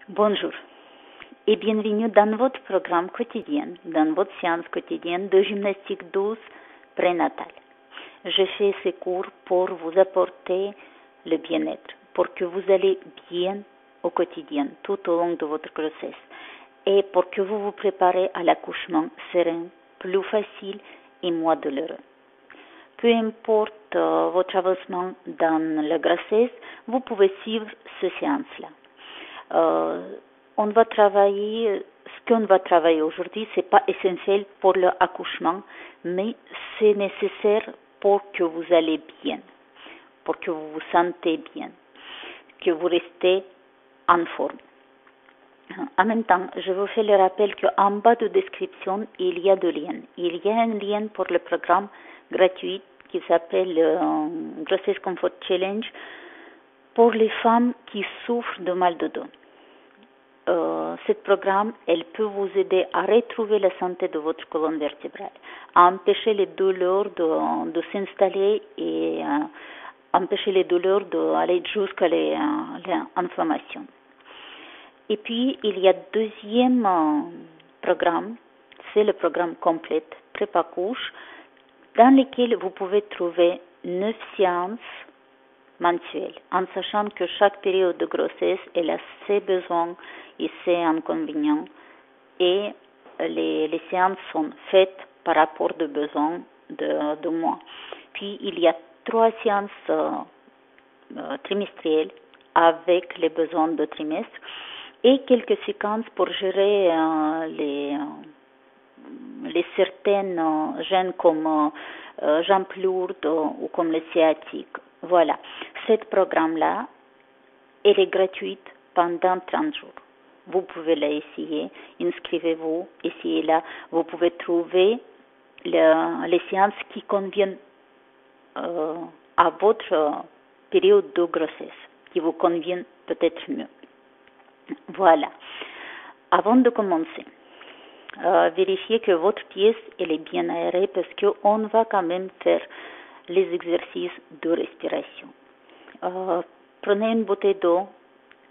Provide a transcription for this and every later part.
Bonjour et bienvenue dans votre programme quotidien, dans votre séance quotidienne de gymnastique douce prénatale. Je fais ces cours pour vous apporter le bien-être, pour que vous allez bien au quotidien, tout au long de votre grossesse, et pour que vous vous préparez à l'accouchement serein, plus facile et moins douloureux. Peu importe votre avancement dans la grossesse, vous pouvez suivre ces séances-là. On va travailler, ce qu'on va travailler aujourd'hui, ce n'est pas essentiel pour l'accouchement, mais c'est nécessaire pour que vous allez bien, pour que vous vous sentez bien, que vous restez en forme. En même temps, je vous fais le rappel qu'en bas de description, il y a deux liens. Il y a un lien pour le programme gratuit qui s'appelle Grossesse Comfort Challenge pour les femmes qui souffrent de mal de dos. Ce programme, elle peut vous aider à retrouver la santé de votre colonne vertébrale, à empêcher les douleurs de s'installer et empêcher les douleurs d'aller jusqu'à l'inflammation. Et puis, il y a deuxième programme, c'est le programme complet, prépa-couche, dans lequel vous pouvez trouver 9 séances mensuelles, en sachant que chaque période de grossesse, elle a ses besoins et ses inconvénients. Et les séances sont faites par rapport aux besoins de moi. Puis, il y a 3 séances trimestrielles avec les besoins de trimestre et quelques séquences pour gérer les certaines gènes comme jambes lourdes ou comme le sciatique. Voilà. Ce programme-là, il est gratuit pendant 30 jours. Vous pouvez l'essayer, inscrivez-vous, essayez-la. Vous pouvez trouver les séances qui conviennent à votre période de grossesse, qui vous conviennent peut-être mieux. Voilà. Avant de commencer, vérifiez que votre pièce elle est bien aérée parce qu'on va quand même faire les exercices de respiration. Prenez une bouteille d'eau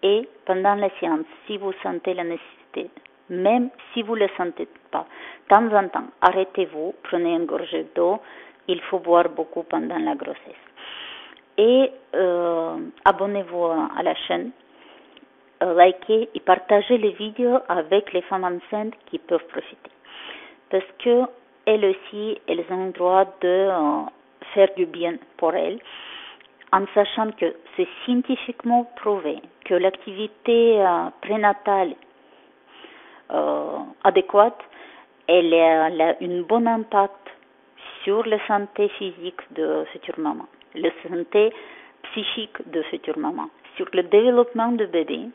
et pendant la séance, si vous sentez la nécessité, même si vous ne le sentez pas, de temps en temps, arrêtez-vous, prenez une gorgée d'eau. Il faut boire beaucoup pendant la grossesse. Et abonnez-vous à la chaîne. Likez et partagez les vidéos avec les femmes enceintes qui peuvent profiter. Parce que elles aussi, elles ont le droit de faire du bien pour elles, en sachant que c'est scientifiquement prouvé que l'activité prénatale adéquate, elle a un bon impact sur la santé physique de future maman, la santé psychique de future maman, sur le développement du bébé.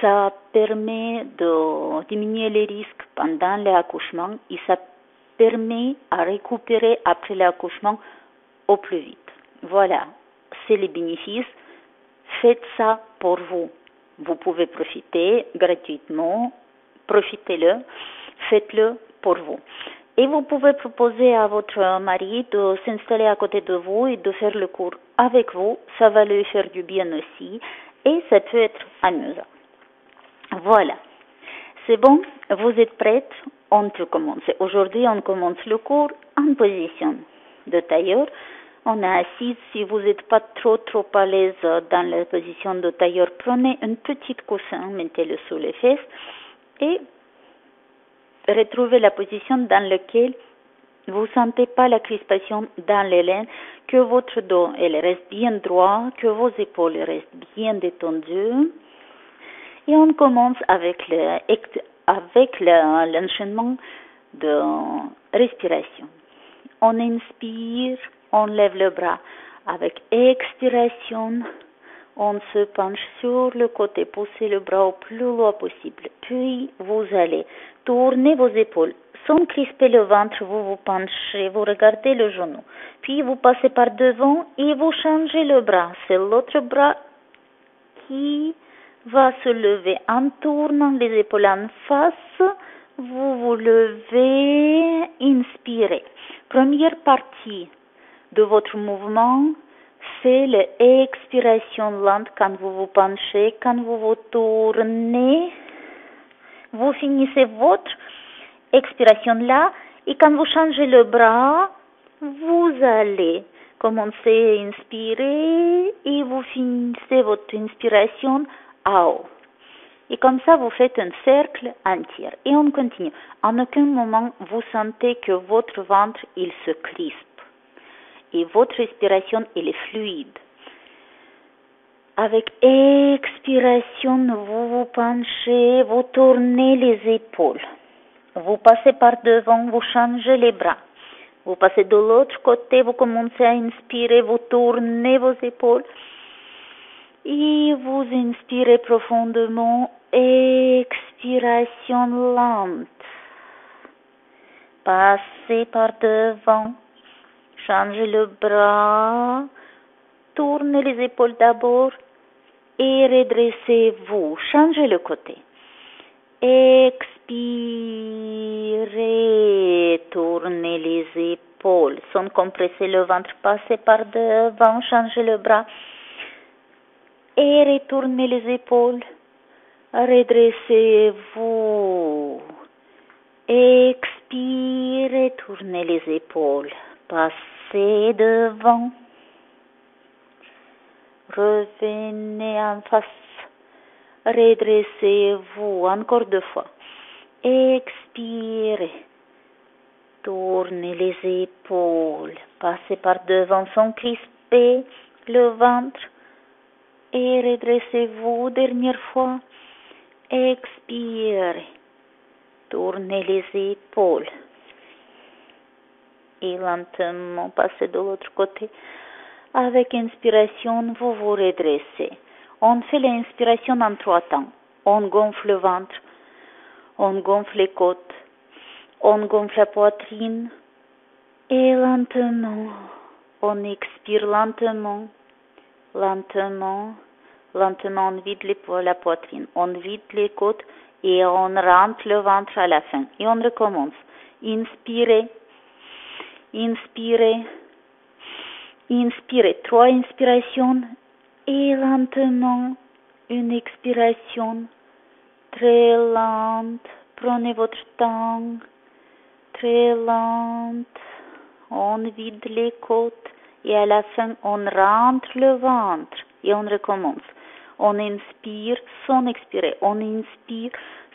Ça permet de diminuer les risques pendant l'accouchement et ça permet à récupérer après l'accouchement au plus vite. Voilà, c'est les bénéfices. Faites ça pour vous. Vous pouvez profiter gratuitement, profitez-le, faites-le pour vous. Et vous pouvez proposer à votre mari de s'installer à côté de vous et de faire le cours avec vous. Ça va lui faire du bien aussi et ça peut être amusant. Voilà, c'est bon, vous êtes prêtes, on peut commencer. Aujourd'hui, on commence le cours en position de tailleur. On est assise, si vous n'êtes pas trop à l'aise dans la position de tailleur, prenez une petite coussin, mettez-le sous les fesses et retrouvez la position dans laquelle vous ne sentez pas la crispation dans les laines, que votre dos elle reste bien droit, que vos épaules restent bien détendues. Et on commence avec l'enchaînement de respiration. On inspire, on lève le bras. Avec expiration, on se penche sur le côté, poussez le bras au plus loin possible. Puis, vous allez tourner vos épaules. Sans crisper le ventre, vous vous penchez, vous regardez le genou. Puis, vous passez par devant et vous changez le bras. C'est l'autre bras qui va se lever en tournant les épaules en face. Vous vous levez, inspirez. Première partie de votre mouvement, C'est l'expiration lente quand vous vous penchez, quand vous vous tournez. Vous finissez votre expiration là et quand vous changez le bras, vous allez commencer à inspirer et vous finissez votre inspiration à haut. Et comme ça, vous faites un cercle entier. Et on continue. En aucun moment, vous sentez que votre ventre, il se crispe. Et votre respiration, elle est fluide. Avec expiration, vous vous penchez, vous tournez les épaules. Vous passez par devant, vous changez les bras. Vous passez de l'autre côté, vous commencez à inspirer, vous tournez vos épaules. Et vous inspirez profondément, expiration lente. Passez par devant, changez le bras, tournez les épaules d'abord et redressez-vous, changez le côté. Expirez, tournez les épaules, sans compresser le ventre, passez par devant, changez le bras. Et retournez les épaules, redressez-vous, expirez, tournez les épaules, passez devant, revenez en face, redressez-vous, encore 2 fois, expirez, tournez les épaules, passez par devant sans crisper le ventre, et redressez-vous, dernière fois, expirez, tournez les épaules et lentement passez de l'autre côté. Avec inspiration, vous vous redressez. On fait l'inspiration en 3 temps. On gonfle le ventre, on gonfle les côtes, on gonfle la poitrine et lentement, on expire lentement. Lentement, on vide la poitrine, on vide les côtes et on rentre le ventre à la fin. Et on recommence. Inspirez, inspirez, inspirez. 3 inspirations et lentement une expiration très lente. Prenez votre temps, très lente. On vide les côtes. Et à la fin, on rentre le ventre et on recommence. On inspire sans expirer. On inspire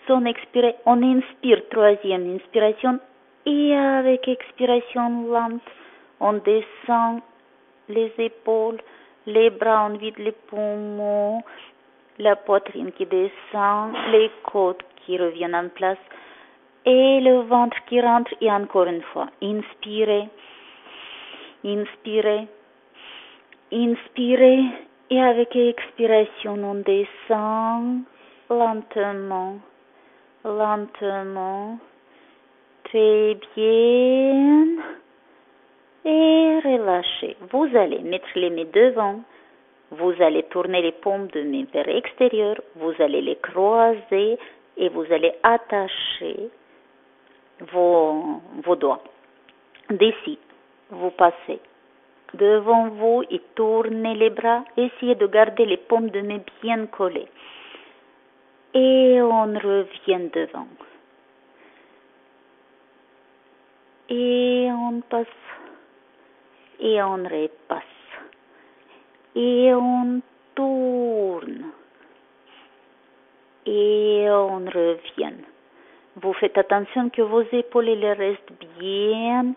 sans expirer. On inspire, 3e inspiration. Et avec expiration lente, on descend les épaules, les bras, on vide les poumons, la poitrine qui descend, les côtes qui reviennent en place et le ventre qui rentre. Et encore une fois, inspirez. Inspirez, inspirez et avec expiration on descend lentement, lentement, très bien et relâchez. Vous allez mettre les mains devant, vous allez tourner les paumes de main vers l'extérieur, vous allez les croiser et vous allez attacher vos doigts. D'ici, vous passez devant vous et tournez les bras. Essayez de garder les paumes de main bien collées. Et on revient devant. Et on passe. Et on repasse. Et on tourne. Et on revient. Vous faites attention que vos épaules les restent bien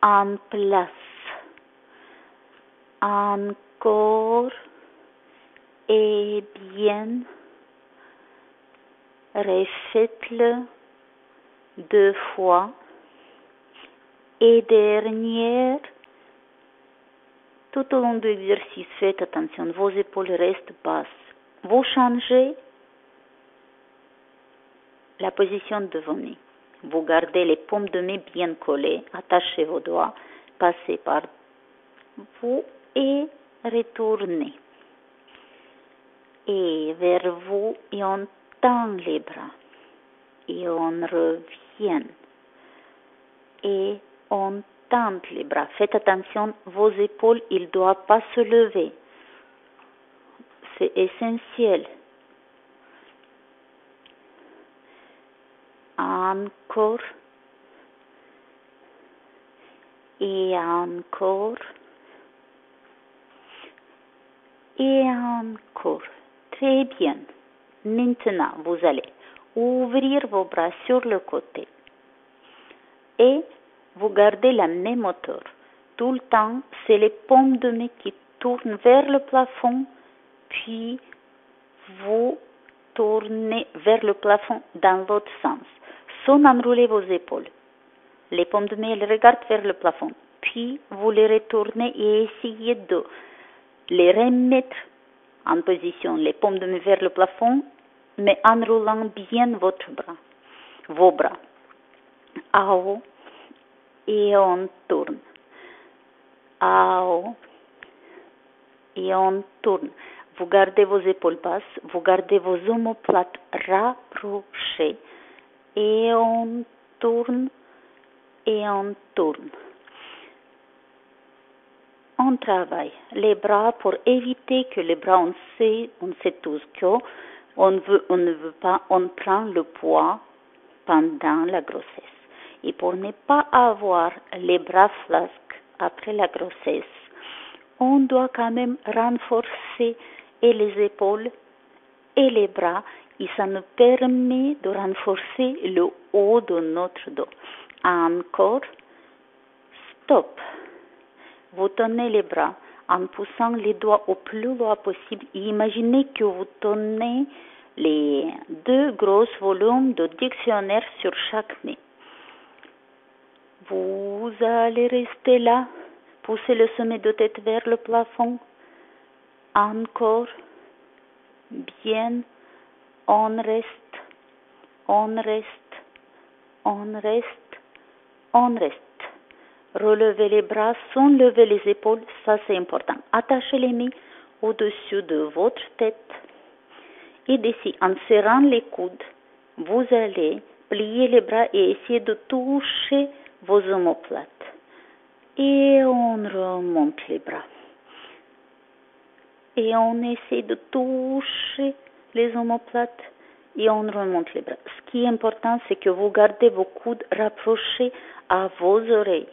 en place. Encore et bien. Refaites-le 2 fois. Et dernière, tout au long de l'exercice, faites attention, vos épaules restent basses. Vous changez la position de vos mains. Vous gardez les paumes de main bien collées, attachez vos doigts, passez par vous et retournez. Et vers vous, et on tend les bras. Et on revient. Et on tendre les bras. Faites attention, vos épaules, ils ne doivent pas se lever. C'est essentiel. Encore. Et encore. Et encore. Très bien. Maintenant, vous allez ouvrir vos bras sur le côté. Et vous gardez la même hauteur. Tout le temps, c'est les paumes de main qui tournent vers le plafond, puis vous tournez vers le plafond dans l'autre sens, sans enrouler vos épaules. Les paumes de main, elles regardent vers le plafond, puis vous les retournez et essayez de les remettre en position, les paumes de main vers le plafond, mais en roulant bien vos bras. À haut, et on tourne. À haut, et on tourne. Vous gardez vos épaules basses, vous gardez vos omoplates rapprochées, et on tourne, et on tourne. On travaille les bras pour éviter que les bras, on sait tous que on ne veut pas, on prend le poids pendant la grossesse. Et pour ne pas avoir les bras flasques après la grossesse, on doit quand même renforcer et les épaules et les bras, et ça nous permet de renforcer le haut de notre dos. Encore, stop. Vous tenez les bras en poussant les doigts au plus loin possible. Et imaginez que vous tenez les 2 gros volumes de dictionnaire sur chaque main. Vous allez rester là, pousser le sommet de tête vers le plafond. Encore, bien, on reste, on reste, on reste, on reste. Relevez les bras sans lever les épaules, ça c'est important. Attachez les mains au-dessus de votre tête. Et d'ici, en serrant les coudes, vous allez plier les bras et essayer de toucher vos omoplates. Et on remonte les bras. Et on essaie de toucher les omoplates et on remonte les bras. Ce qui est important, c'est que vous gardez vos coudes rapprochés à vos oreilles.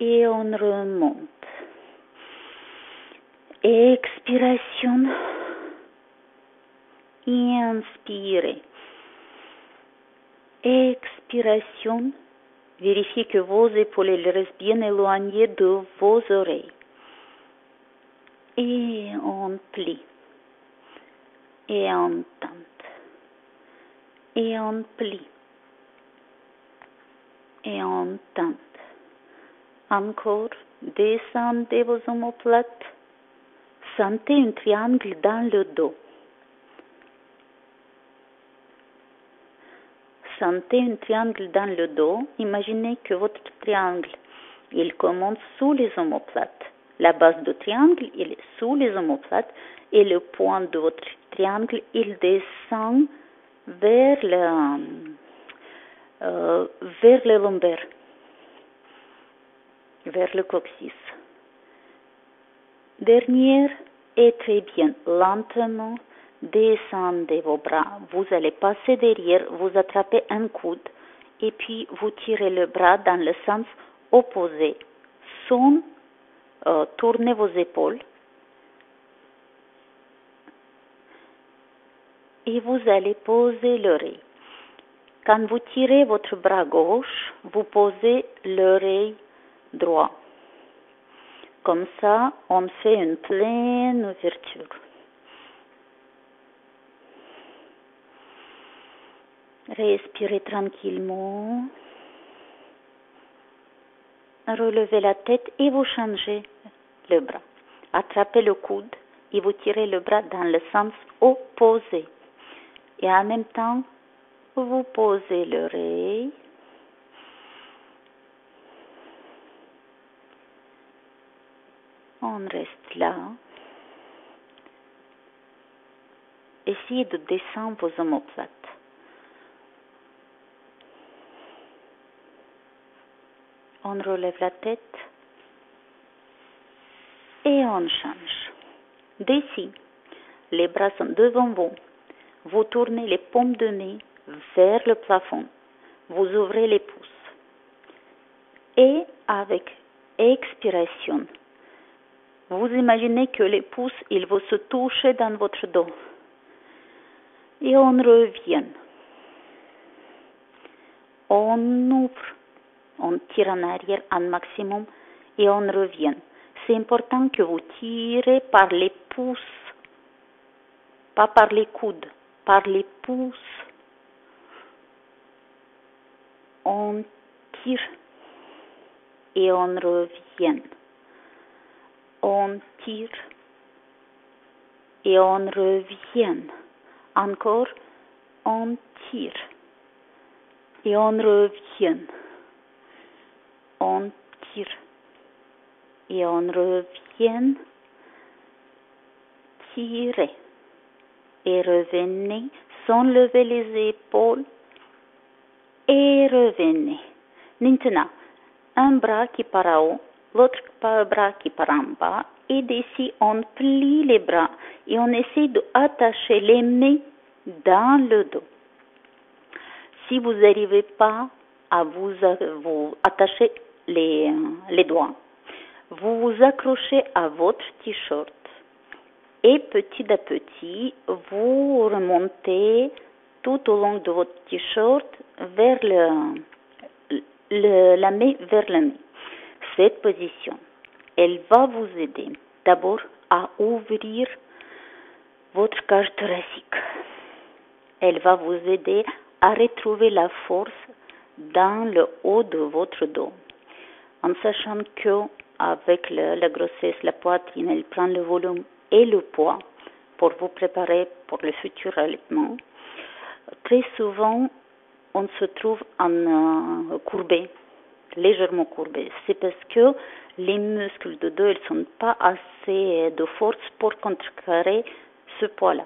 Et on remonte. Expiration. Inspirez. Expiration. Vérifiez que vos épaules restent bien éloignées de vos oreilles. Et on plie. Et on tente. Et on plie. Et on tente. Encore, descendez vos omoplates. Sentez un triangle dans le dos. Sentez un triangle dans le dos. Imaginez que votre triangle, il commence sous les omoplates. La base du triangle, il est sous les omoplates et le point de votre triangle, il descend vers le lombaire, vers le coccyx. Dernière, et très bien, lentement, descendez vos bras. Vous allez passer derrière, vous attrapez un coude et puis vous tirez le bras dans le sens opposé. Sans tourner vos épaules. Et vous allez poser l'oreille. Quand vous tirez votre bras gauche, vous posez l'oreille droite. Comme ça, on fait une pleine ouverture. Respirez tranquillement. Relevez la tête et vous changez le bras. Attrapez le coude et vous tirez le bras dans le sens opposé. Et en même temps, vous posez l'oreille. On reste là. Essayez de descendre vos omoplates. On relève la tête et on change. D'ici, les bras sont devant vous. Vous tournez les paumes de main vers le plafond. Vous ouvrez les pouces. Et avec expiration, vous imaginez que les pouces, ils vont se toucher dans votre dos. Et on revient. On ouvre, on tire en arrière un maximum et on revient. C'est important que vous tirez par les pouces, pas par les coudes, par les pouces. On tire et on revient. On tire et on revient. Encore, on tire et on revient. On tire et on revient. Tirez et revenez sans lever les épaules et revenez. Maintenant, un bras qui part en haut, l'autre bras qui part en bas, et d'ici on plie les bras et on essaie d'attacher les mains dans le dos. Si vous n'arrivez pas à vous attacher les doigts, vous vous accrochez à votre t-shirt et petit à petit, vous remontez tout au long de votre t-shirt vers la main vers la main. Cette position, elle va vous aider d'abord à ouvrir votre cage thoracique. Elle va vous aider à retrouver la force dans le haut de votre dos. En sachant que avec la grossesse, la poitrine, elle prend le volume et le poids pour vous préparer pour le futur allaitement. Très souvent, on se trouve en courbé, légèrement courbé. C'est parce que les muscles de dos, ils sont pas assez de force pour contrecarrer ce poids-là.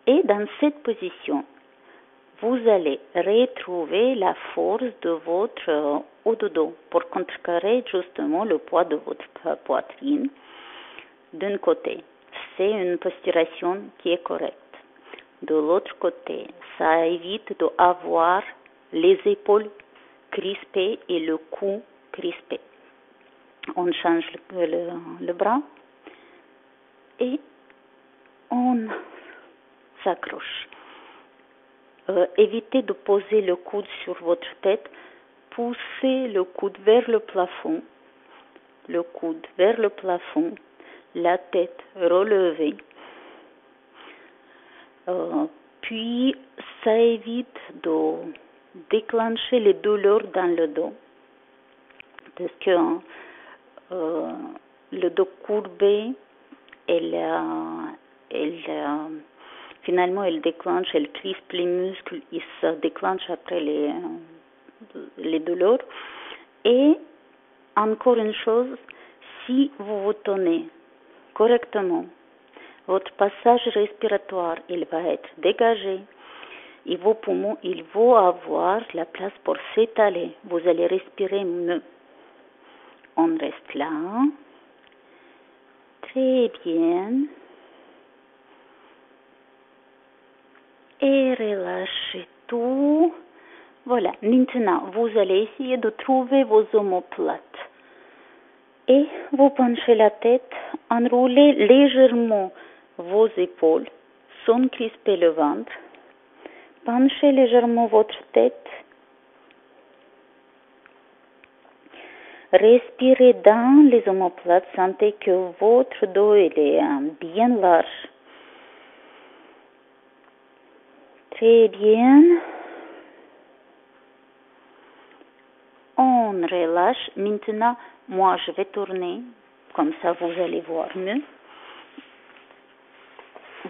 Et dans cette position, vous allez retrouver la force de votre haut de dos pour contrecarrer justement le poids de votre poitrine. D'un côté, c'est une posturation qui est correcte. De l'autre côté, ça évite d'avoir les épaules crispées et le cou crispé. On change le bras et on s'accroche. Évitez de poser le coude sur votre tête. Poussez le coude vers le plafond. Le coude vers le plafond. La tête relevée. Puis, ça évite de déclencher les douleurs dans le dos. Parce que le dos courbé, finalement, elle déclenche, elle crispe les muscles, il se déclenche après les douleurs. Et encore une chose, si vous vous tenez correctement, votre passage respiratoire, il va être dégagé et vos poumons, ils vont avoir la place pour s'étaler. Vous allez respirer mieux. On reste là. Très bien. Et relâchez tout. Voilà. Maintenant, vous allez essayer de trouver vos omoplates. Et vous penchez la tête, enroulez légèrement vos épaules, sans crisper le ventre. Penchez légèrement votre tête. Respirez dans les omoplates. Sentez que votre dos il est bien large. Très bien. On relâche. Maintenant, moi, je vais tourner. Comme ça, vous allez voir mieux.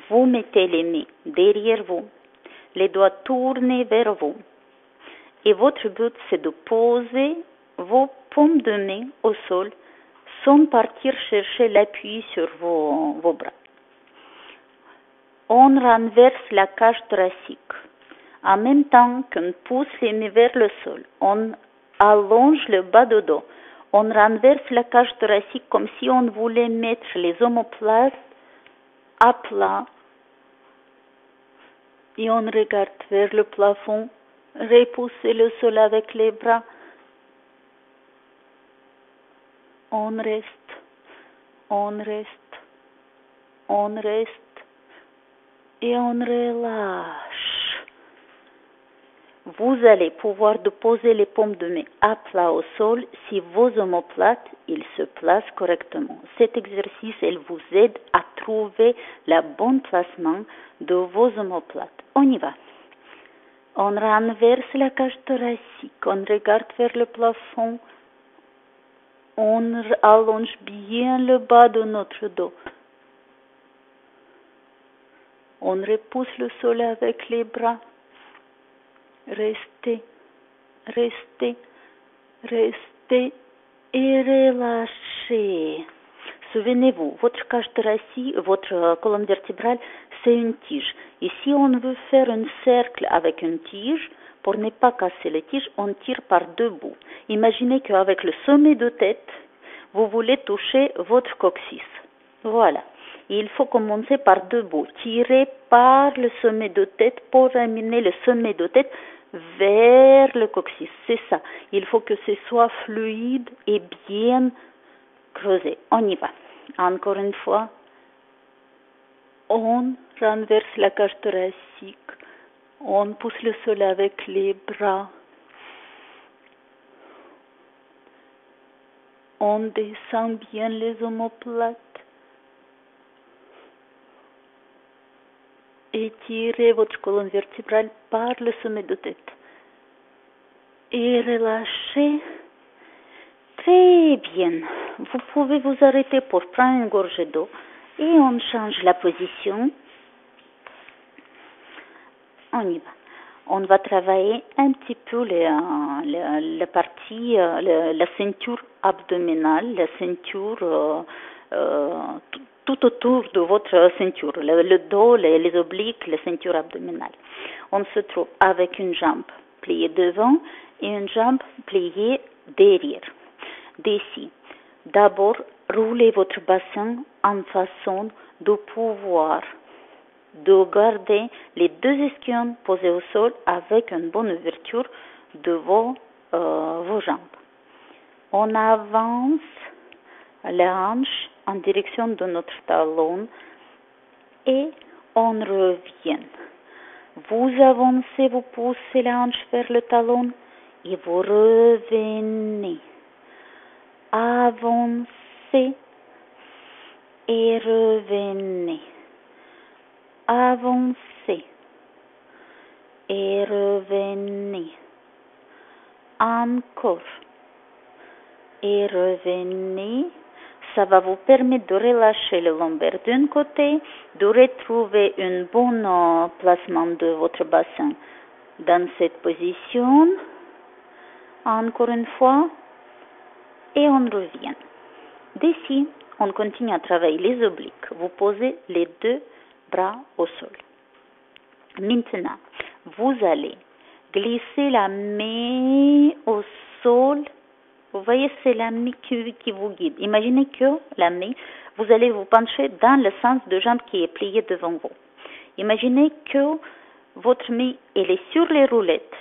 Vous mettez les mains derrière vous. Les doigts tournés vers vous. Et votre but, c'est de poser vos paumes de main au sol sans partir chercher l'appui sur vos bras. On renverse la cage thoracique. En même temps qu'on pousse les mains vers le sol, on allonge le bas de dos. On renverse la cage thoracique comme si on voulait mettre les omoplates à plat. Et on regarde vers le plafond, repousser le sol avec les bras. On reste, on reste, on reste et on relâche. Vous allez pouvoir déposer les paumes de main à plat au sol si vos omoplates ils se placent correctement. Cet exercice il vous aide à trouver le bon placement de vos omoplates. On y va. On renverse la cage thoracique, on regarde vers le plafond, on allonge bien le bas de notre dos. On repousse le sol avec les bras. Restez, restez, restez et relâchez. Souvenez-vous, votre cage thoracique, votre colonne vertébrale, c'est une tige. Et si on veut faire un cercle avec une tige, pour ne pas casser la tige, on tire par deux bouts. Imaginez qu'avec le sommet de tête, vous voulez toucher votre coccyx. Voilà. Et il faut commencer par deux bouts. Tirer par le sommet de tête pour amener le sommet de tête vers le coccyx. C'est ça. Il faut que ce soit fluide et bien creusé. On y va. Encore une fois. On renverse la cage thoracique. On pousse le sol avec les bras. On descend bien les omoplates. Étirez votre colonne vertébrale par le sommet de tête. Et relâchez. Très bien. Vous pouvez vous arrêter pour prendre une gorgée d'eau. Et on change la position. On y va. On va travailler un petit peu la partie, la ceinture abdominale, la ceinture tout autour de votre ceinture, le dos, les obliques, la ceinture abdominale. On se trouve avec une jambe pliée devant et une jambe pliée derrière. D'ici, d'abord, roulez votre bassin en façon de pouvoir de garder les deux ischions posés au sol avec une bonne ouverture de vos jambes. On avance la hanche en direction de notre talon et on revient. Vous avancez, vous poussez la hanche vers le talon et vous revenez. Avancez et revenez. Avancez et revenez. Encore et revenez. Ça va vous permettre de relâcher le lombaire d'un côté, de retrouver un bon placement de votre bassin dans cette position. Encore une fois. Et on revient. D'ici, on continue à travailler les obliques. Vous posez les deux bras au sol. Maintenant, vous allez glisser la main au sol. Vous voyez, c'est la main qui vous guide. Imaginez que la main, vous allez vous pencher dans le sens de jambe qui est pliée devant vous. Imaginez que votre main, elle est sur les roulettes.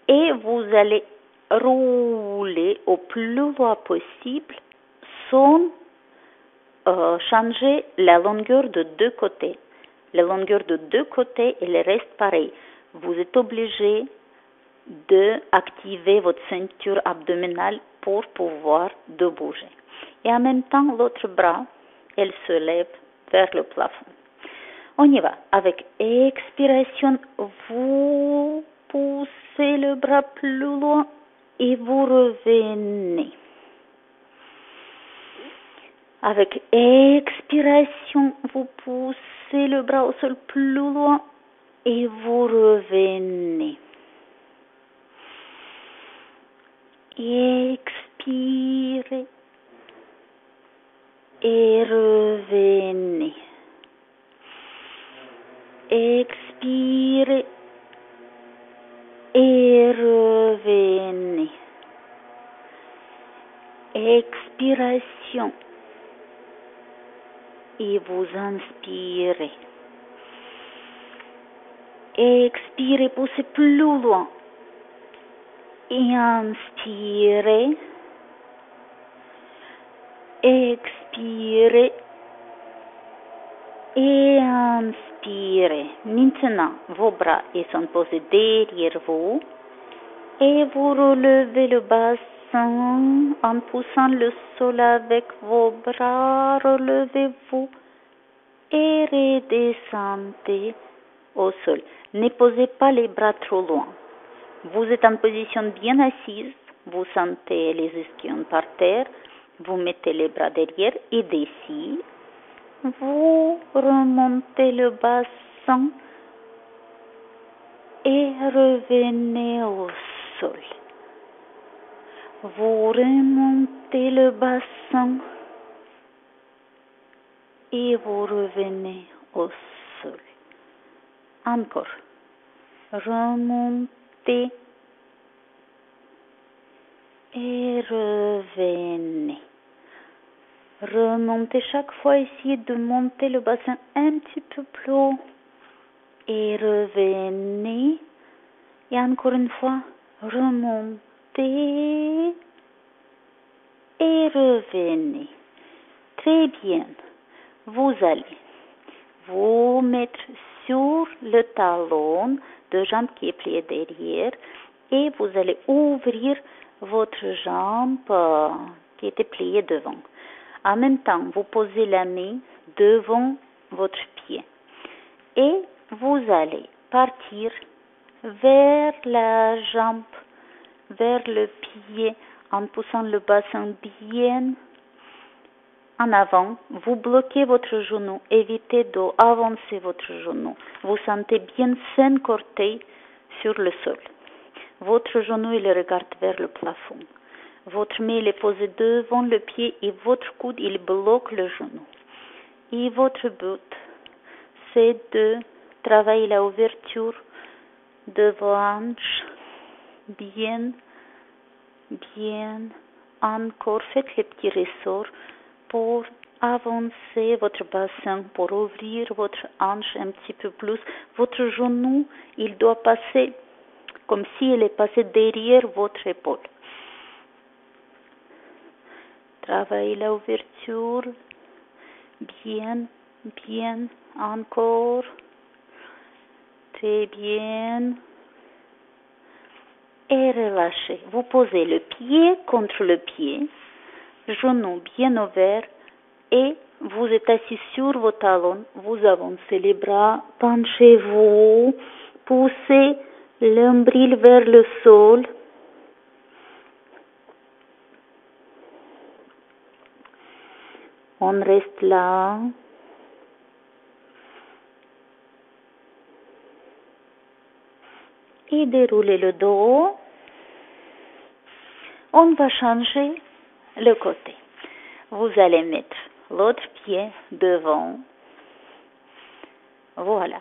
Et vous allez rouler au plus loin possible sans changer la longueur de deux côtés. La longueur de deux côtés, elle reste pareille. Vous êtes obligé d'activer votre ceinture abdominale pour pouvoir de bouger. Et en même temps, l'autre bras, elle se lève vers le plafond. On y va. Avec expiration, vous poussez le bras plus loin et vous revenez. Avec expiration, vous poussez le bras au sol plus loin et vous revenez. Expirez et revenez. Expirez et revenez. vous inspirez. Expirez, poussez plus loin. Et inspirez. Expirez. Et inspirez. Maintenant, vos bras sont posés derrière vous. Et vous relevez le bassin en poussant le sol avec vos bras. Relevez-vous et redescendez au sol. Ne posez pas les bras trop loin. Vous êtes en position bien assise. Vous sentez les ischions par terre. Vous mettez les bras derrière et d'ici, vous remontez le bassin et revenez au sol. Vous remontez le bassin et vous revenez au sol. Encore. Remontez et revenez. Remontez chaque fois, essayez de monter le bassin un petit peu plus haut. Et revenez. Et encore une fois, remontez et revenez. Très bien. Vous allez vous mettre sur le talon de jambe qui est pliée derrière et vous allez ouvrir votre jambe qui était pliée devant. En même temps, vous posez la main devant votre pied et vous allez partir vers la jambe, vers le pied en poussant le bassin bien en avant. Vous bloquez votre genou, évitez d'avancer votre genou. Vous sentez bien 5 orteils sur le sol. Votre genou il regarde vers le plafond. Votre main est posée devant le pied et votre coude il bloque le genou. Et votre but, c'est de travailler la ouverture de vos hanches. Bien, encore. Faites les petits ressorts pour avancer votre bassin, pour ouvrir votre hanche un petit peu plus. Votre genou, il doit passer comme s'il est passé derrière votre épaule. Travaillez l'ouverture. Bien, encore. Très bien. Et relâchez. Vous posez le pied contre le pied, genou bien ouvert et vous êtes assis sur vos talons. Vous avancez les bras, penchez-vous, poussez l'ombril vers le sol. On reste là. Et déroulez le dos. On va changer le côté. Vous allez mettre l'autre pied devant. Voilà.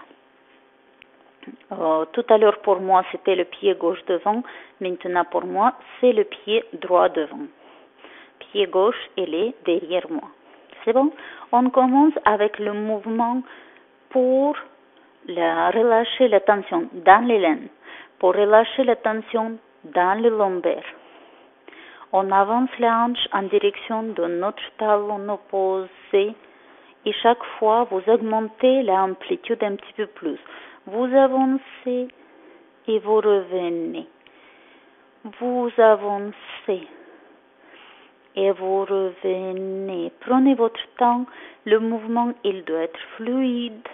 Tout à l'heure pour moi c'était le pied gauche devant. Maintenant pour moi c'est le pied droit devant. Pied gauche il est derrière moi. C'est bon? On commence avec le mouvement pour relâcher la tension dans les laines. Pour relâcher la tension dans le lombaire. On avance la hanche en direction de notre talon opposé et chaque fois vous augmentez l'amplitude un petit peu plus. Vous avancez et vous revenez. Vous avancez et vous revenez. Prenez votre temps. Le mouvement, il doit être fluide.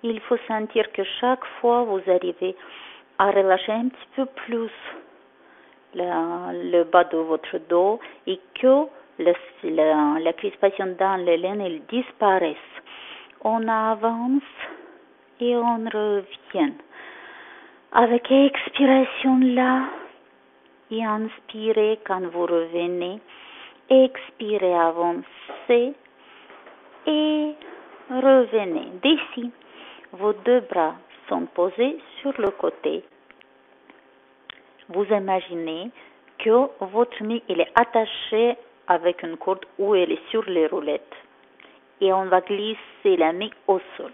Il faut sentir que chaque fois vous arrivez à relâcher un petit peu plus le bas de votre dos et que la crispation dans les laines elle disparaisse. On avance et on revient. Avec expiration là et inspirez quand vous revenez. Expirez, avancez et revenez. D'ici, vos deux bras sont posés sur le côté. Vous imaginez que votre main elle est attachée avec une corde ou elle est sur les roulettes. et on va glisser la main au sol.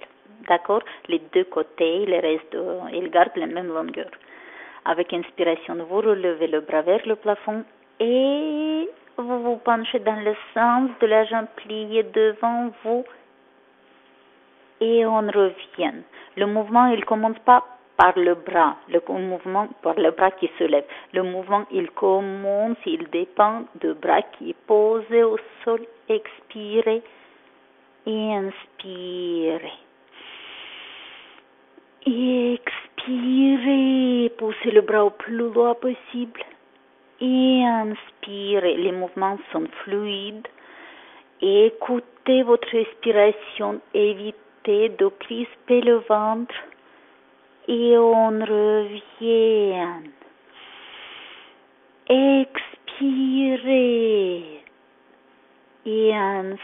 D'accord? Les deux côtés, ils gardent la même longueur. Avec inspiration, vous relevez le bras vers le plafond et vous vous penchez dans le sens de la jambe pliée devant vous et on revient. Le mouvement, il commence pas par le bras, mouvement par le bras qui se lève. Le mouvement, il commence, il dépend du bras qui est posé au sol. Expirez et inspirez. Et expirez, poussez le bras au plus loin possible. Et inspirez, les mouvements sont fluides. Écoutez votre respiration, évitez de crisper le ventre. Et on revient. Expirez. Et inspirez.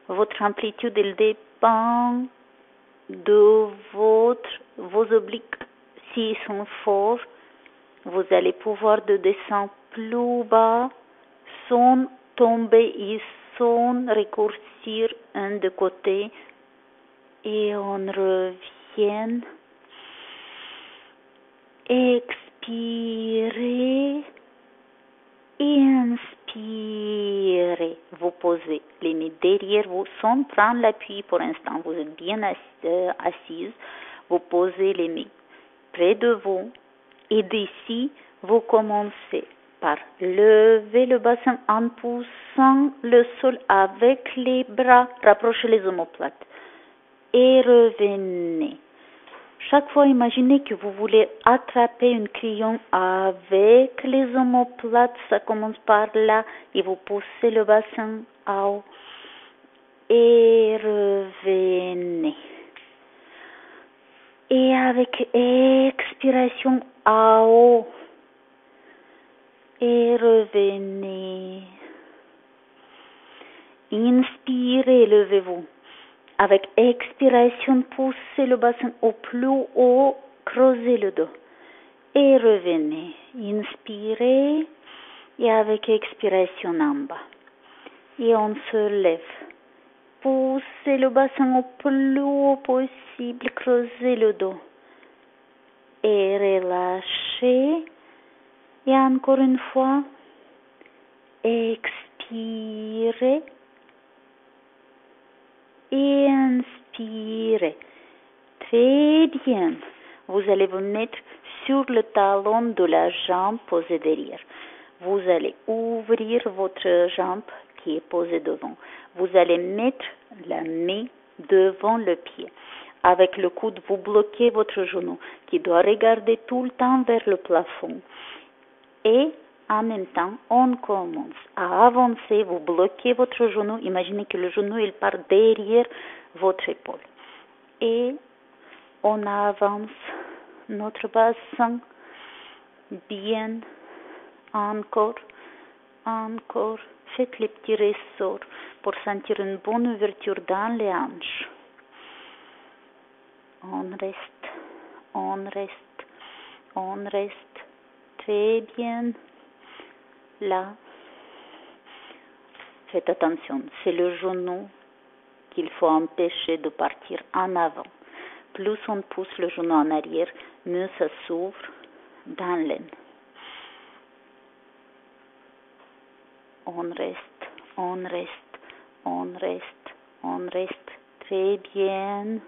Votre amplitude, elle dépend de vos obliques. S'ils sont forts, vous allez pouvoir de descendre plus bas, sans tomber et sans raccourcir un de côté. Et on revient. Expirez. Et inspirez. Vous posez les mains derrière vous sans prendre l'appui pour l'instant. Vous êtes bien assise. Vous posez les mains près de vous. Et d'ici, vous commencez par lever le bassin en poussant le sol avec les bras. Rapprochez les omoplates. Et revenez. Chaque fois, imaginez que vous voulez attraper un crayon avec les omoplates. Ça commence par là et vous poussez le bassin en haut. Et revenez. Et avec expiration en haut. Et revenez. Inspirez, levez-vous. Avec expiration, poussez le bassin au plus haut, creusez le dos. Et revenez. Inspirez et avec expiration en bas. Et on se lève. Poussez le bassin au plus haut possible, creusez le dos. Et relâchez. Et encore une fois, expirez. Et inspirez. Très bien. Vous allez vous mettre sur le talon de la jambe posée derrière. Vous allez ouvrir votre jambe qui est posée devant. Vous allez mettre la main devant le pied. Avec le coude, vous bloquez votre genou qui doit regarder tout le temps vers le plafond. Et en même temps, on commence à avancer. Vous bloquez votre genou. Imaginez que le genou, il part derrière votre épaule. Et on avance notre bassin bien. Encore. Faites les petits ressorts pour sentir une bonne ouverture dans les hanches. On reste. Très bien. Là, faites attention, c'est le genou qu'il faut empêcher de partir en avant. Plus on pousse le genou en arrière, mieux ça s'ouvre dans l'aine. On reste. Très bien.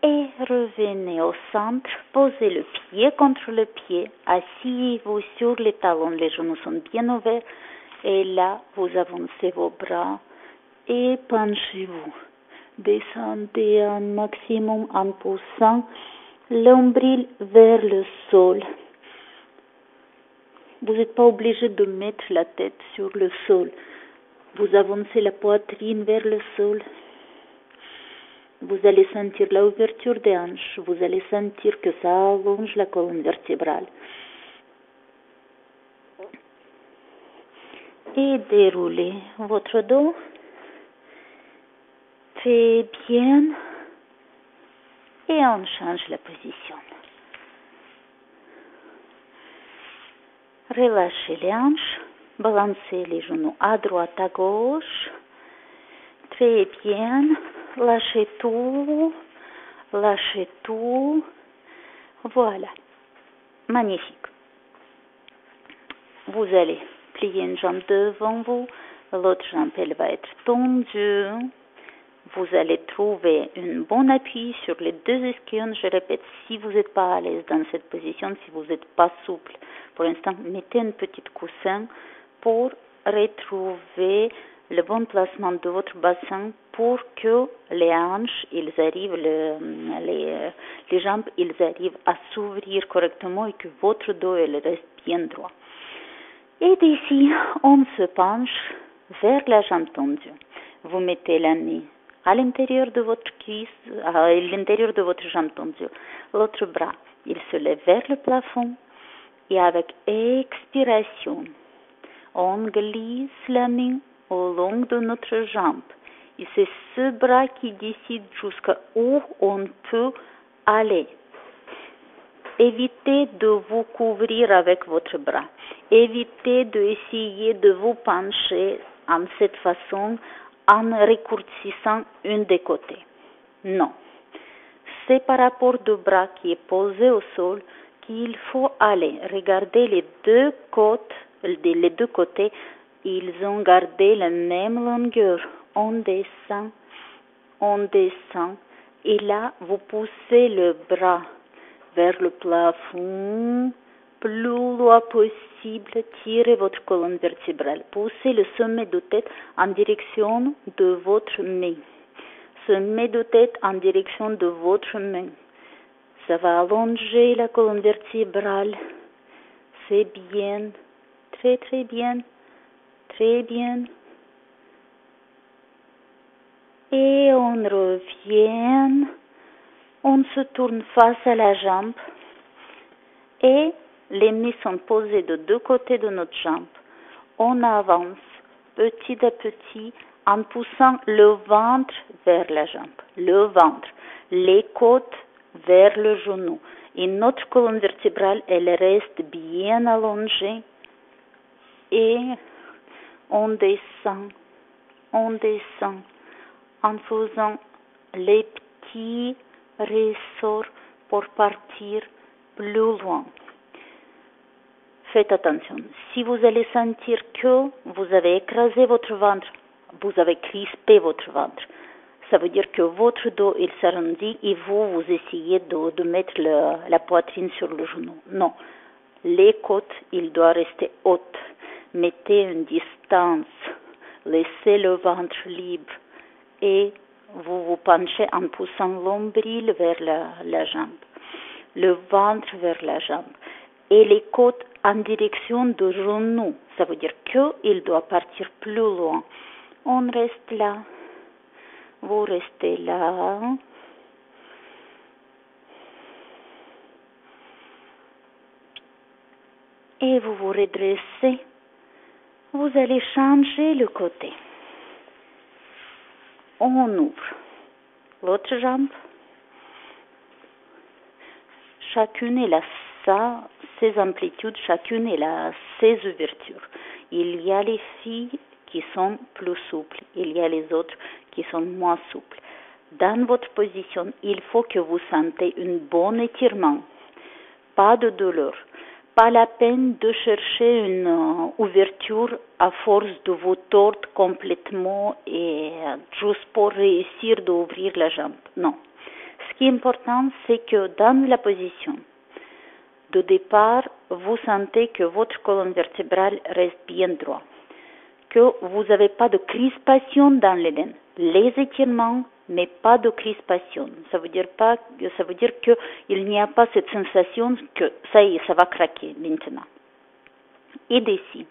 Et revenez au centre, posez le pied contre le pied, asseyez-vous sur les talons, les genoux sont bien ouverts, et là, vous avancez vos bras et penchez-vous. Descendez un maximum en poussant l'ombril vers le sol. Vous n'êtes pas obligé de mettre la tête sur le sol. Vous avancez la poitrine vers le sol. Vous allez sentir l'ouverture des hanches. Vous allez sentir que ça allonge la colonne vertébrale. Et déroulez votre dos. Très bien. Et on change la position. Relâchez les hanches. Balancez les genoux à droite, à gauche. Très bien. Lâchez tout. Lâchez tout. Voilà. Magnifique. Vous allez plier une jambe devant vous. L'autre jambe, elle va être tendue. Vous allez trouver un bon appui sur les deux ischions. Je répète, si vous n'êtes pas à l'aise dans cette position, si vous n'êtes pas souple, pour l'instant, mettez un petit coussin pour retrouver le bon placement de votre bassin pour que les hanches, les jambes, ils arrivent à s'ouvrir correctement et que votre dos, il reste bien droit. Et d'ici, on se penche vers la jambe tendue. Vous mettez la main à l'intérieur de votre cuisse, à l'intérieur de votre jambe tendue. L'autre bras, il se lève vers le plafond et avec expiration, on glisse la main au long de notre jambe. Et c'est ce bras qui décide jusqu'à où on peut aller. Évitez de vous couvrir avec votre bras. Évitez d'essayer de vous pencher en cette façon en raccourcissant une des côtés. Non. C'est par rapport au bras qui est posé au sol qu'il faut aller. Regardez les deux côtés, ils ont gardé la même longueur. On descend, et là, vous poussez le bras vers le plafond, plus loin possible, tirez votre colonne vertébrale. Poussez le sommet de tête en direction de votre main. Sommet de tête en direction de votre main. Ça va allonger la colonne vertébrale. C'est bien, très très bien, très bien. Et on revient. On se tourne face à la jambe et les mains sont posées de deux côtés de notre jambe. On avance petit à petit en poussant le ventre vers la jambe. Le ventre, les côtes vers le genou. Et notre colonne vertébrale, elle reste bien allongée et on descend en faisant les petits ressort pour partir plus loin. Faites attention. Si vous allez sentir que vous avez écrasé votre ventre, vous avez crispé votre ventre, ça veut dire que votre dos il s'arrondit et vous essayez de mettre la poitrine sur le genou. Non. Les côtes, il doit rester hautes. Mettez une distance. Laissez le ventre libre et vous vous penchez en poussant l'ombril vers la jambe, le ventre vers la jambe et les côtes en direction du genou. Ça veut dire qu'il doit partir plus loin. On reste là. Vous restez là. Et vous vous redressez. Vous allez changer le côté. On ouvre l'autre jambe. Chacune elle a ses amplitudes, chacune elle a ses ouvertures. Il y a les filles qui sont plus souples, il y a les autres qui sont moins souples. Dans votre position, il faut que vous sentez un bon étirement, pas de douleur. Pas la peine de chercher une ouverture à force de vous tordre complètement et juste pour réussir d'ouvrir la jambe. Non. Ce qui est important, c'est que dans la position de départ, vous sentez que votre colonne vertébrale reste bien droite, que vous n'avez pas de crispation dans les dents. Les étirements, mais pas de crispation. Ça veut dire qu'il n'y a pas cette sensation que ça y est, ça va craquer maintenant. Et d'ici,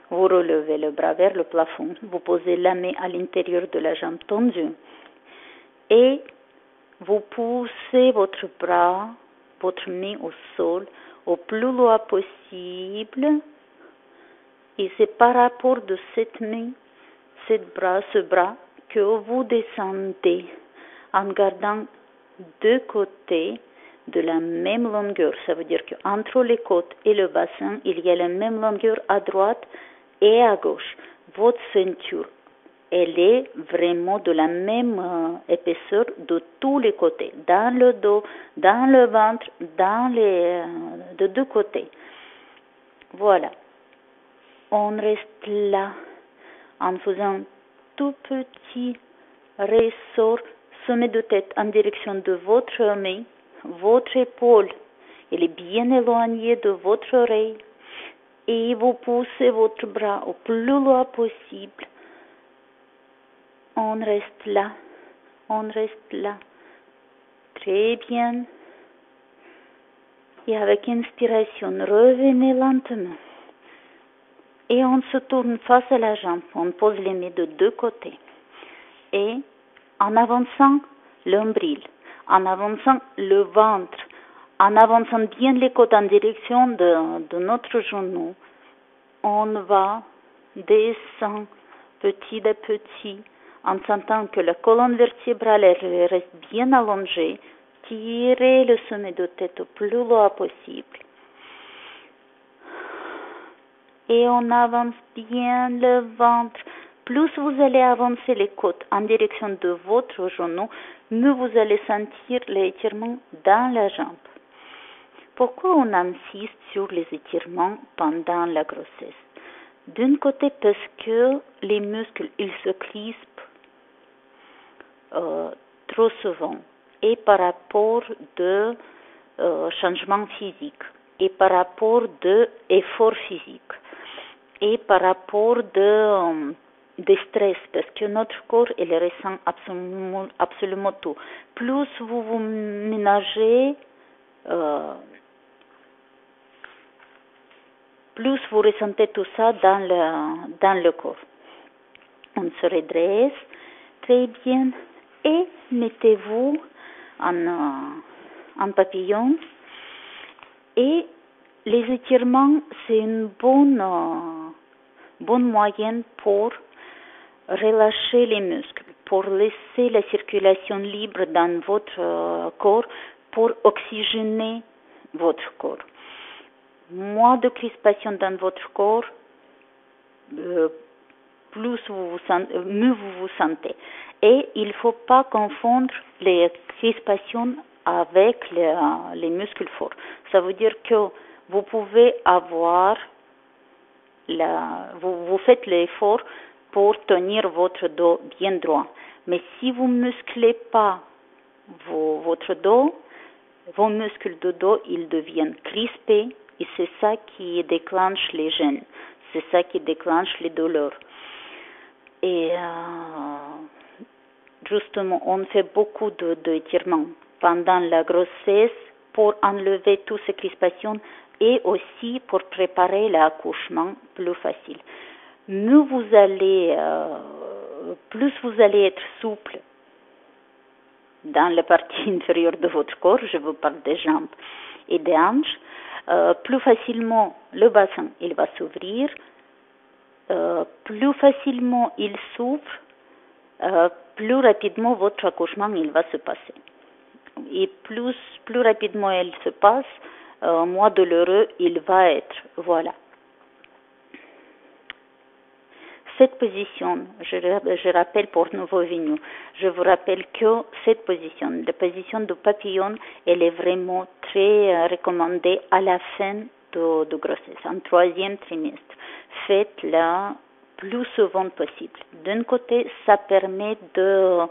vous relevez le bras vers le plafond, vous posez la main à l'intérieur de la jambe tendue et vous poussez votre bras, votre main au sol au plus loin possible. Et c'est par rapport de cette main, ce bras, que vous descendez en gardant deux côtés de la même longueur. Ça veut dire qu'entre les côtes et le bassin, il y a la même longueur à droite et à gauche. Votre ceinture, elle est vraiment de la même épaisseur de tous les côtés, dans le dos, dans le ventre, de deux côtés. Voilà. On reste là en faisant un tout petit ressort, sommet de tête en direction de votre main, votre épaule. Elle est bien éloignée de votre oreille et vous poussez votre bras au plus loin possible. On reste là, on reste là. Très bien. Et avec inspiration, revenez lentement. Et on se tourne face à la jambe. On pose les mains de deux côtés. Et en avançant l'ombril, en avançant le ventre, en avançant bien les côtes en direction de notre genou, on va descendre petit à petit en sentant que la colonne vertébrale reste bien allongée. Tirez le sommet de tête au plus loin possible. Et on avance bien le ventre. Plus vous allez avancer les côtes en direction de votre genou, mieux vous allez sentir l'étirement dans la jambe. Pourquoi on insiste sur les étirements pendant la grossesse? D'un côté, parce que les muscles, ils se crispent trop souvent, et par rapport de changements physiques, et par rapport d'efforts physiques, et par rapport de stress, parce que notre corps, il ressent absolument tout. Plus vous vous ménagez, plus vous ressentez tout ça dans le corps. On se redresse très bien et mettez-vous en papillon. Et les étirements, c'est une bonne moyenne pour relâcher les muscles, pour laisser la circulation libre dans votre corps, pour oxygéner votre corps. Moins de crispation dans votre corps, mieux vous vous sentez. Et il ne faut pas confondre les crispations avec les muscles forts. Ça veut dire que vous pouvez avoir, vous faites l'effort pour tenir votre dos bien droit. Mais si vous ne musclez pas votre dos, vos muscles de dos, ils deviennent crispés et c'est ça qui déclenche les gênes. C'est ça qui déclenche les douleurs. Et justement, on fait beaucoup d'étirements pendant la grossesse pour enlever toutes ces crispations et aussi pour préparer l'accouchement plus facile. Plus vous allez être souple dans la partie inférieure de votre corps, je vous parle des jambes et des hanches, plus facilement le bassin il va s'ouvrir, plus facilement il s'ouvre, plus rapidement votre accouchement il va se passer. Et plus rapidement il se passe, moins douloureux il va être. Voilà. Cette position, je rappelle pour nouveau venus, je vous rappelle que cette position, la position du papillon, elle est vraiment très recommandée à la fin de grossesse, en 3e trimestre. Faites-la plus souvent possible. D'un côté, ça permet de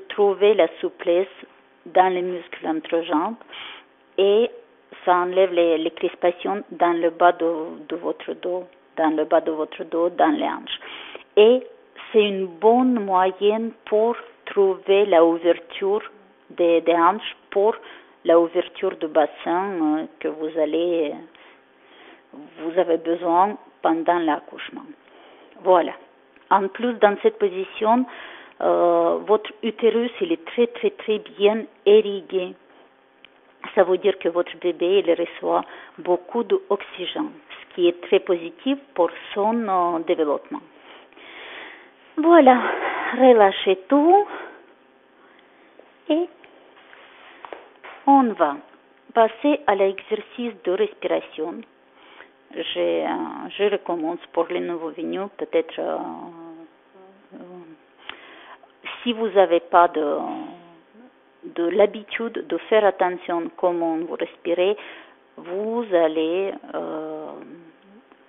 trouver la souplesse dans les muscles entre jambes et ça enlève les crispations dans le bas de votre dos. Dans le bas de votre dos, dans les hanches. Et c'est une bonne moyenne pour trouver la ouverture des hanches, pour la ouverture du bassin que vous avez besoin pendant l'accouchement. Voilà. En plus, dans cette position, votre utérus il est très très très bien irrigué. Ça veut dire que votre bébé il reçoit beaucoup d'oxygène, ce qui est très positif pour son développement. Voilà, relâchez tout et On va passer à l'exercice de respiration. Je recommence pour les nouveaux venus, peut-être si vous n'avez pas de l'habitude de faire attention comment vous respirez, vous allez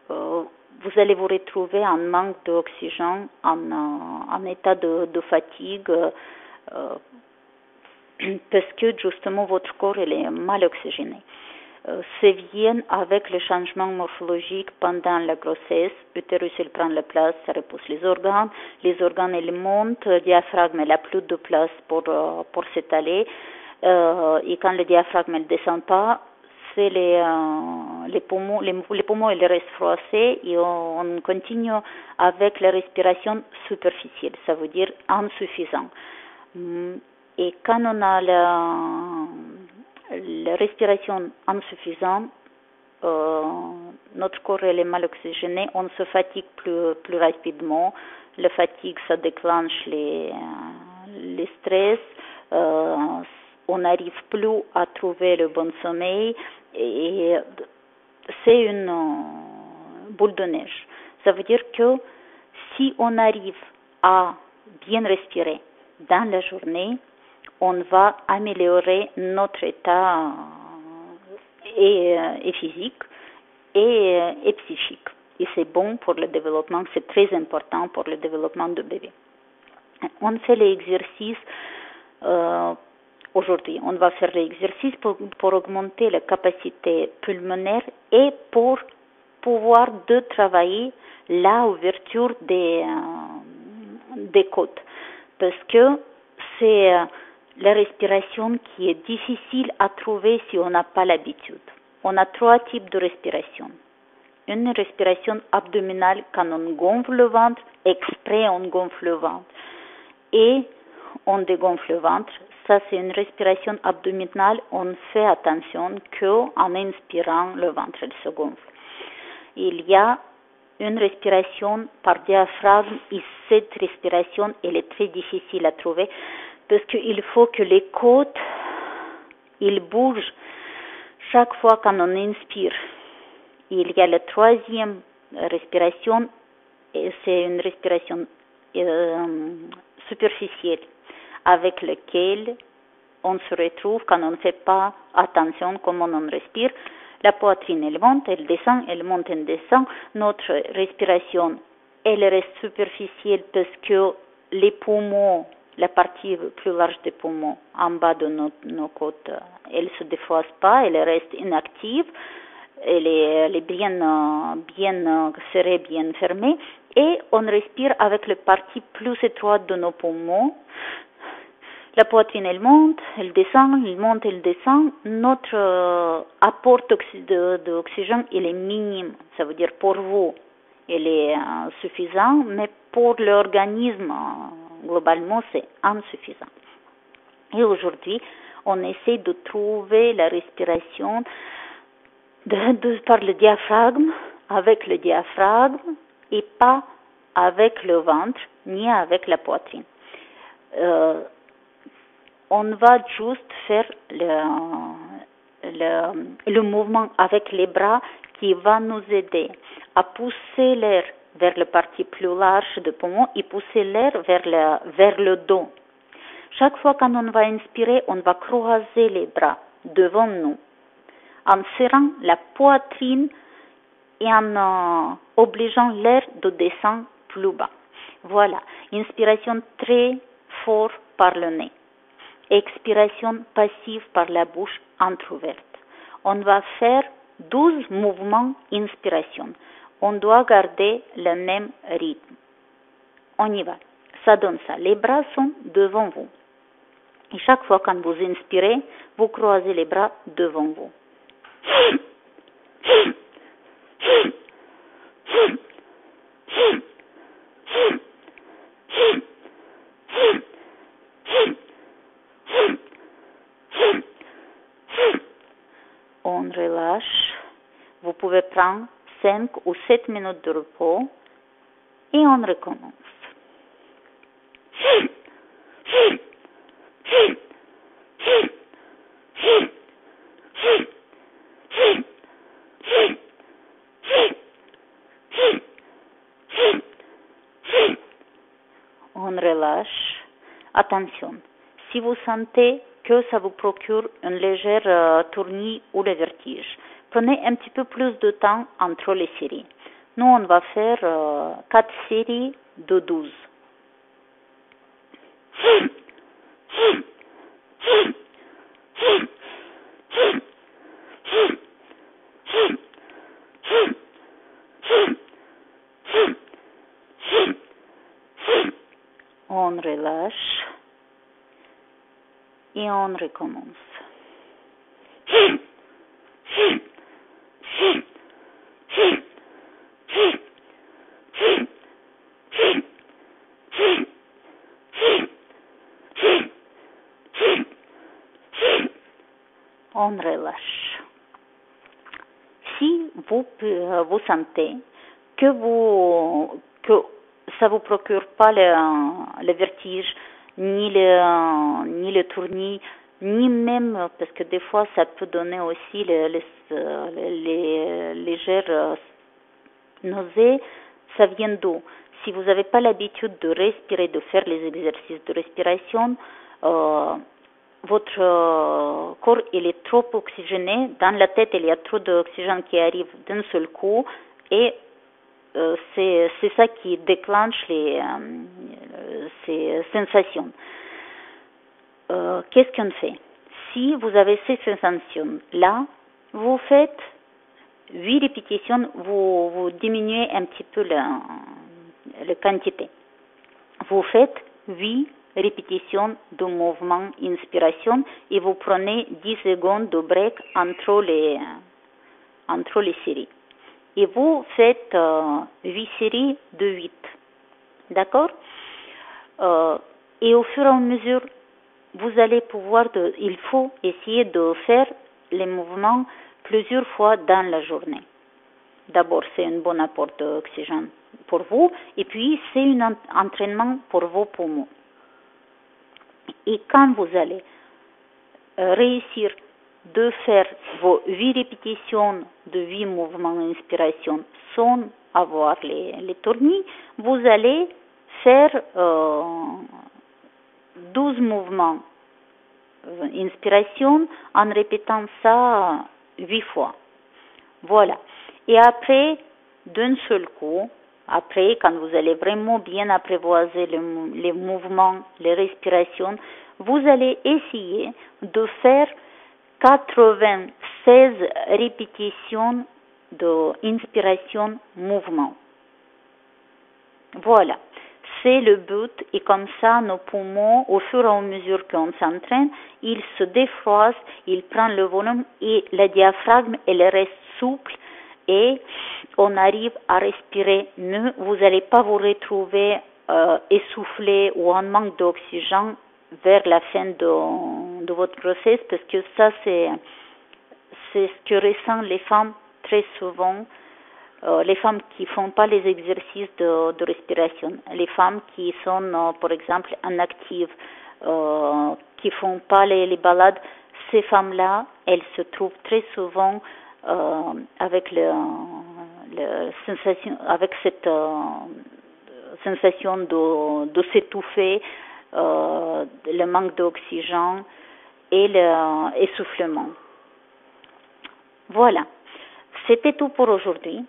vous retrouver en manque d'oxygène, en état de fatigue, parce que justement votre corps est mal oxygéné. Ça vient avec le changement morphologique pendant la grossesse. L'utérus il prend la place, ça repousse les organes ils montent, le diaphragme il n'a plus de place pour s'étaler, et quand le diaphragme ne descend pas, c'est les poumons ils restent froissés et on continue avec la respiration superficielle, ça veut dire insuffisant. Et quand on a la respiration insuffisante, notre corps est mal oxygéné, on se fatigue plus rapidement. La fatigue, ça déclenche les stress, on n'arrive plus à trouver le bon sommeil et c'est une boule de neige. Ça veut dire que si on arrive à bien respirer dans la journée, on va améliorer notre état et physique et psychique. Et c'est bon pour le développement, c'est très important pour le développement du bébé. On fait l'exercice aujourd'hui. On va faire l'exercice pour augmenter la capacité pulmonaire et pour pouvoir travailler l'ouverture des côtes. Parce que c'est la respiration qui est difficile à trouver si on n'a pas l'habitude. On a 3 types de respiration. Une respiration abdominale quand on gonfle le ventre, exprès on gonfle le ventre. Et on dégonfle le ventre. Ça c'est une respiration abdominale, on fait attention qu'en inspirant le ventre il se gonfle. Il y a une respiration par diaphragme et cette respiration elle est très difficile à trouver parce qu'il faut que les côtes ils bougent chaque fois quand on inspire. Il y a la 3e respiration et c'est une respiration superficielle avec laquelle on se retrouve quand on ne fait pas attention comment on respire. La poitrine elle monte, elle descend, elle monte, elle descend. Notre respiration elle reste superficielle parce que les poumons, la partie plus large des poumons en bas de nos côtes, elle se défausse pas, elle reste inactive, elle est bien serrée, bien fermée, et on respire avec les parties plus étroites de nos poumons. La poitrine elle monte, elle descend, elle monte, elle descend. Notre apport d'oxygène il est minime, ça veut dire pour vous il est suffisant, mais pour l'organisme globalement c'est insuffisant. Et aujourd'hui on essaie de trouver la respiration par le diaphragme, avec le diaphragme et pas avec le ventre ni avec la poitrine. On va juste faire le mouvement avec les bras qui va nous aider à pousser l'air vers la partie plus large du poumon et pousser l'air vers le dos. Chaque fois qu'on va inspirer, on va croiser les bras devant nous en serrant la poitrine et en obligeant l'air de descendre plus bas. Voilà, inspiration très fort par le nez. Expiration passive par la bouche entrouverte. On va faire 12 mouvements inspiration. On doit garder le même rythme. On y va. Ça donne ça. Les bras sont devant vous. Et chaque fois quand vous inspirez, vous croisez les bras devant vous. On relâche. Vous pouvez prendre 5 ou 7 minutes de repos et on recommence. on relâche. Attention, si vous sentez que ça vous procure une légère tournie ou le vertige, prenez un petit peu plus de temps entre les séries. Nous, on va faire 4 séries de 12. On relâche et on recommence. On relâche. Si vous sentez que ça vous procure pas le vertige, ni le tournis, ni même, parce que des fois ça peut donner aussi les légères nausées, ça vient d'où? Si vous n'avez pas l'habitude de respirer, de faire les exercices de respiration, votre corps il est trop oxygéné, dans la tête il y a trop d'oxygène qui arrive d'un seul coup et c'est ça qui déclenche ces sensations. Qu'est-ce qu'on fait? Si vous avez ces sensations-là, vous faites 8 répétitions, vous diminuez un petit peu la quantité. Vous faites 8 répétitions de mouvement inspiration et vous prenez 10 secondes de break entre les séries. Et vous faites 8 séries de 8. D'accord? Et au fur et à mesure, vous allez pouvoir, il faut essayer de faire les mouvements plusieurs fois dans la journée. D'abord, c'est un bon apport d'oxygène pour vous, et puis c'est un entraînement pour vos poumons. Et quand vous allez réussir de faire vos 8 répétitions de 8 mouvements d'inspiration sans avoir les tournis, vous allez faire 12 mouvements d'inspiration en répétant ça 8 fois. Voilà. Et après, d'un seul coup, après, quand vous allez vraiment bien apprivoiser les mouvements, les respirations, vous allez essayer de faire 96 répétitions d'inspiration mouvement. Voilà. C'est le but et comme ça, nos poumons, au fur et à mesure qu'on s'entraîne, ils se défroissent, ils prennent le volume et le diaphragme, elle reste souple et on arrive à respirer mieux. Vous n'allez pas vous retrouver essoufflé ou en manque d'oxygène vers la fin de votre grossesse parce que ça, c'est ce que ressentent les femmes très souvent. Les femmes qui font pas les exercices de respiration, les femmes qui sont, par exemple, inactives, qui font pas les balades, ces femmes-là, elles se trouvent très souvent avec cette sensation de s'étouffer, le manque d'oxygène et l'essoufflement. Voilà, c'était tout pour aujourd'hui.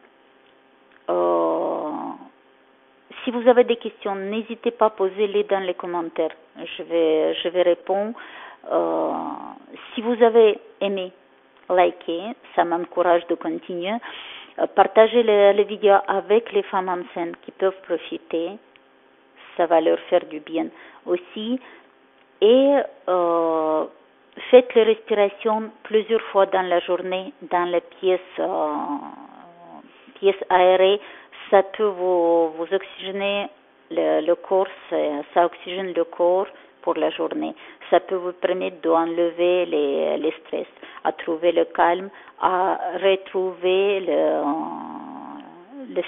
Si vous avez des questions, n'hésitez pas à poser-les dans les commentaires. Je vais répondre. Si vous avez aimé, likez, ça m'encourage de continuer. Partagez les vidéos avec les femmes enceintes qui peuvent profiter. Ça va leur faire du bien aussi. Et faites les respirations plusieurs fois dans la journée dans les pièces aérées. Ça peut vous oxygéner le corps, ça oxygène le corps pour la journée. Ça peut vous permettre d'enlever les stress, à trouver le calme, à retrouver la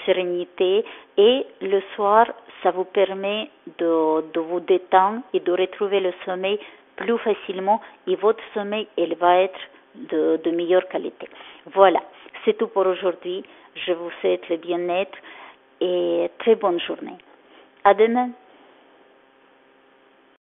sérénité. Et le soir, ça vous permet de vous détendre et de retrouver le sommeil plus facilement. Et votre sommeil, il va être de meilleure qualité. Voilà, c'est tout pour aujourd'hui. Je vous souhaite le bien-être et très bonne journée. À demain.